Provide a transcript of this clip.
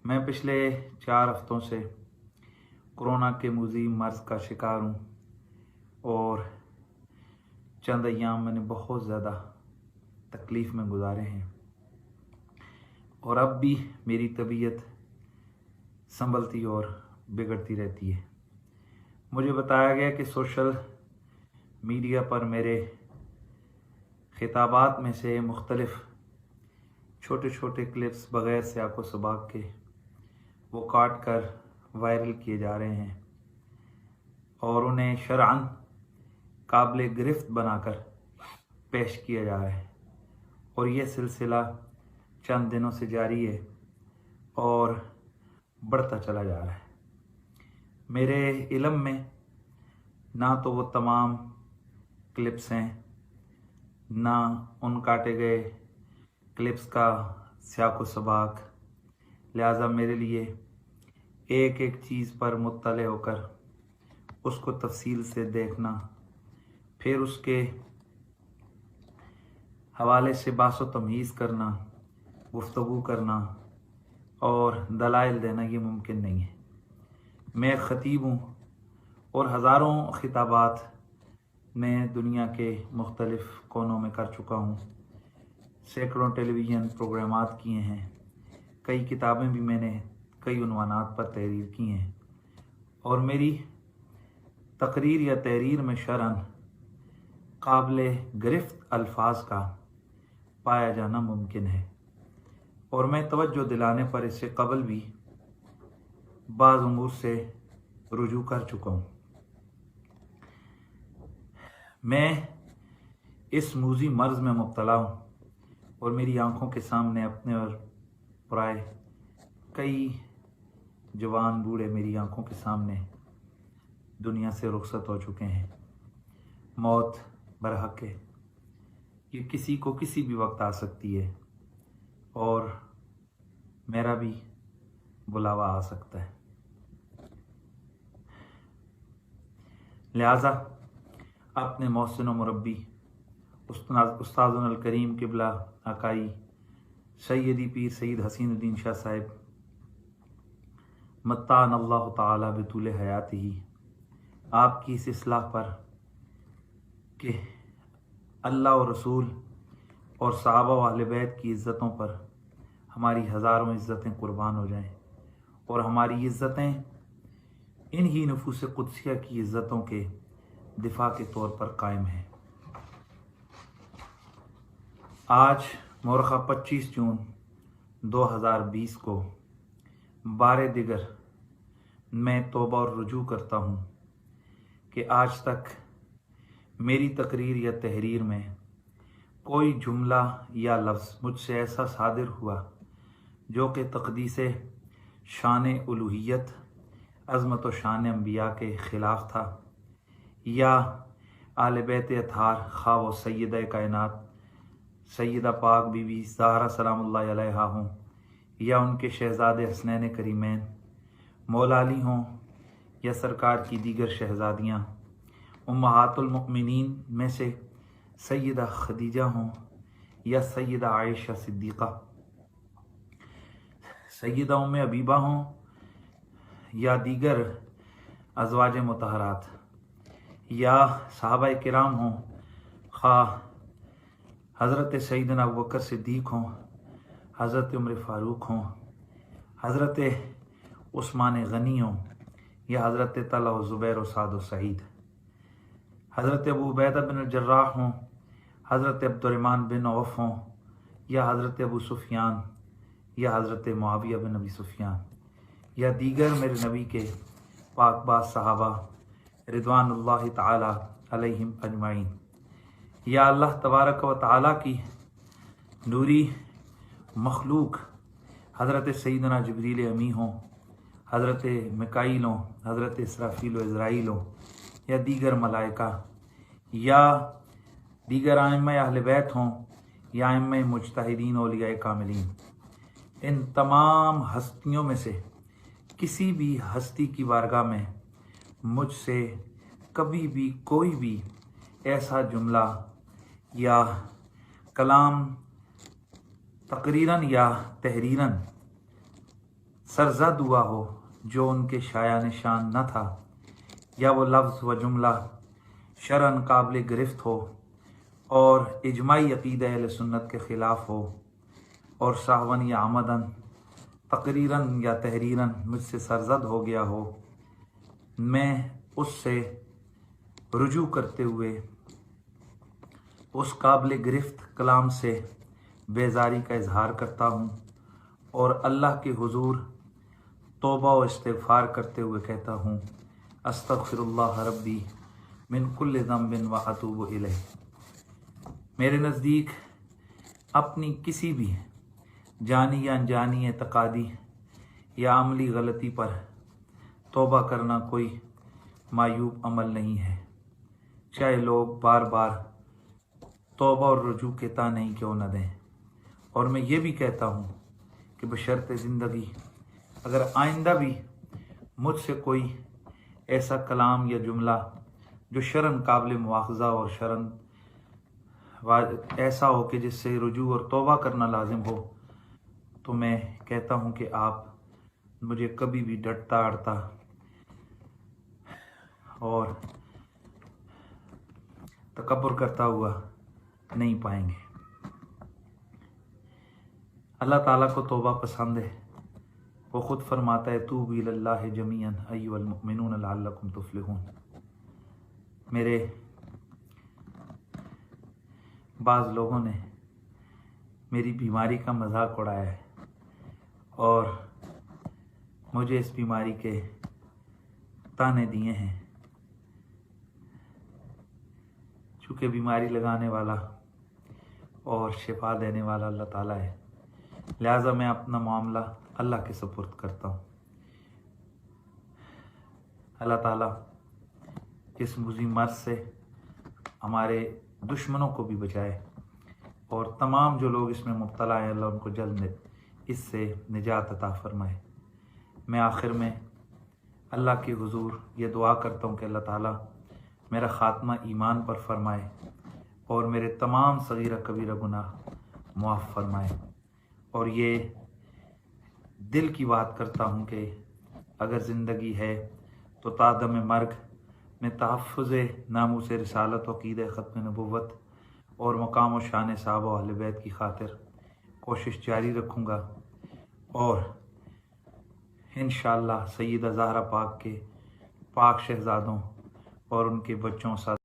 میں پچھلے 4 ہفتوں سے کورونا کے مزیم مرض کا شکار ہوں اور چند ایام میں نے بہت زیادہ تکلیف میں گزارے ہیں اور اب بھی میری طبیعت سنبھلتی اور بگڑتی رہتی ہے۔ مجھے بتایا گیا کہ سوشل میڈیا پر میرے خطابات میں سے مختلف چھوٹے چھوٹے کلپس بغیر سیاق و سباق کے وہ کاٹ کر وائرل کیے جا رہے ہیں اور انہیں شرعاً قابل گرفت بنا کر پیش کیا جا رہا ہے، اور یہ سلسلہ چند دنوں سے جاری ہے اور بڑھتا چلا جا رہا ہے۔ میرے علم میں نہ تو وہ تمام کلپس ہیں، نہ ان کاٹے گئے کلپس کا سیاق و سباق، لہٰذا میرے لیے ایک ایک چیز پر مطلع ہو کر اس کو تفصیل سے دیکھنا، پھر اس کے حوالے سے بحث و تمیز کرنا، گفتگو کرنا اور دلائل دینا یہ ممکن نہیں ہے۔ میں ایک خطیب ہوں اور ہزاروں خطابات میں دنیا کے مختلف کونوں میں کر چکا ہوں، سینکڑوں ٹیلی ویژن پروگرامات کیے ہیں، کئی کتابیں بھی میں نے کئی عنوانات پر تحریر کی ہیں، اور میری تقریر یا تحریر میں شرعاً قابل گرفت الفاظ کا پایا جانا ممکن ہے، اور میں توجہ دلانے پر اس سے قبل بھی بعض امور سے رجوع کر چکا ہوں۔ میں اس موذی مرض میں مبتلا ہوں اور میری آنکھوں کے سامنے اپنے اور پرائے کئی جوان بوڑھے میری آنکھوں کے سامنے دنیا سے رخصت ہو چکے ہیں۔ موت برحق ہے، یہ کسی کو کسی بھی وقت آ سکتی ہے اور میرا بھی بلاوا آ سکتا ہے، لہٰذا اپنے محسن و مربی استاذنا الکریم قبلہ آقائی سیدی پیر سید حسین الدین شاہ صاحب متعنا اللہ تعالی بطول حیات ہی، آپ کی اس اصلاح پر کہ اللہ و رسول اور صحابہ و اہل بیت کی عزتوں پر ہماری ہزاروں عزتیں قربان ہو جائیں اور ہماری عزتیں انہی نفوس قدسیہ کی عزتوں کے دفاع کے طور پر قائم ہیں۔ آج مورخہ 25 جون 2020 کو بار دیگر میں توبہ اور رجوع کرتا ہوں کہ آج تک میری تقریر یا تحریر میں کوئی جملہ یا لفظ مجھ سے ایسا صادر ہوا جو کہ تقدیس شان الوہیت، عظمت و شان انبیاء کے خلاف تھا، یا اہل بیت اطہار خواہ و سیدہ کائنات سیدہ پاک بی بی زہرا سلام اللہ علیہا ہوں، یا ان کے شہزادے حسنین کریمین مولا علی ہوں، یا سرکار کی دیگر شہزادیاں امہات المؤمنین میں سے سیدہ خدیجہ ہوں، یا سیدہ عائشہ صدیقہ، سیدہ ام حبیبہ ہوں، یا دیگر ازواج مطہرات، یا صحابہ کرام ہوں، خواہ حضرت سیدنا ابوبکر صدیق ہوں، حضرت عمر فاروق ہوں، حضرت عثمان غنی ہوں، یا حضرت طلحہ و زبیر و سعد و سعید، حضرت ابو عبیدہ بن الجراح ہوں، حضرت عبد الرحمن بن عوف ہوں، یا حضرت ابو سفیان، یا حضرت معاویہ بن ابی سفیان، یا دیگر میرے نبی کے پاک باز صحابہ رضوان اللہ تعالی علیہم اجمعین، یا اللہ تبارک و تعالی کی نوری مخلوق حضرت سیدنا جبریل امی ہوں، حضرت میکائیل ہوں، حضرت اسرافیل و عزرائیل ہوں، یا دیگر ملائکہ، یا دیگر ائمہ اہل بیت ہوں، یا ائمہ مجتہدین اولیاء کاملین، ان تمام ہستیوں میں سے کسی بھی ہستی کی بارگاہ میں مجھ سے کبھی بھی کوئی بھی ایسا جملہ یا کلام تقریراً یا تحریراً سرزد ہوا ہو جو ان کے شایع نشان نہ تھا، یا وہ لفظ و جملہ شرعاً قابل گرفت ہو اور اجماعی عقیدہ اہل سنت کے خلاف ہو، اور سہون یا عمدن، تقریراً یا تحریراً مجھ سے سرزد ہو گیا ہو، میں اس سے رجوع کرتے ہوئے اس قابل گرفت کلام سے بیزاری کا اظہار کرتا ہوں، اور اللہ کے حضور توبہ و استغفار کرتے ہوئے کہتا ہوں استغفر اللہ ربی من کل ذنب و اتوب الیہ۔ میرے نزدیک اپنی کسی بھی جانی یا انجانی اعتقادی یا عملی غلطی پر توبہ کرنا کوئی معیوب عمل نہیں ہے، چاہے لوگ بار بار توبہ اور رجوع کے تانے ہی کیوں نہ دیں۔ اور میں یہ بھی کہتا ہوں کہ بشرط زندگی اگر آئندہ بھی مجھ سے کوئی ایسا کلام یا جملہ جو شرعاً قابل مواخذہ اور شرعاً ایسا ہو کہ جس سے رجوع اور توبہ کرنا لازم ہو، تو میں کہتا ہوں کہ آپ مجھے کبھی بھی ڈٹتا اڑتا اور تکبر کرتا ہوا نہیں پائیں گے۔ اللہ تعالیٰ کو توبہ پسند ہے، وہ خود فرماتا ہے توبوا الی اللہ جمیعا ایھا المؤمنون لعلکم تفلحون۔ میرے بعض لوگوں نے میری بیماری کا مذاق اڑایا ہے اور مجھے اس بیماری کے تانے دیے ہیں، چونکہ بیماری لگانے والا اور شفا دینے والا اللہ تعالیٰ ہے، لہٰذا میں اپنا معاملہ اللہ کے سپرد کرتا ہوں۔ اللہ تعالیٰ اس مضی مرض سے ہمارے دشمنوں کو بھی بچائے، اور تمام جو لوگ اس میں مبتلا ہیں اللہ ان کو جلد اس سے نجات عطا فرمائے۔ میں آخر میں اللہ کے حضور یہ دعا کرتا ہوں کہ اللہ تعالیٰ میرا خاتمہ ایمان پر فرمائے اور میرے تمام صغیرہ کبیرہ گناہ معاف فرمائے۔ اور یہ دل کی بات کرتا ہوں کہ اگر زندگی ہے تو تا دم مرگ میں تحفظ ناموس رسالت و عقیدہ ختم نبوت اور مقام و شان صحابہ و اہل بیت کی خاطر کوشش جاری رکھوں گا، اور انشاءاللہ سیدہ زہرا پاک کے پاک شہزادوں اور ان کے بچوں ساتھ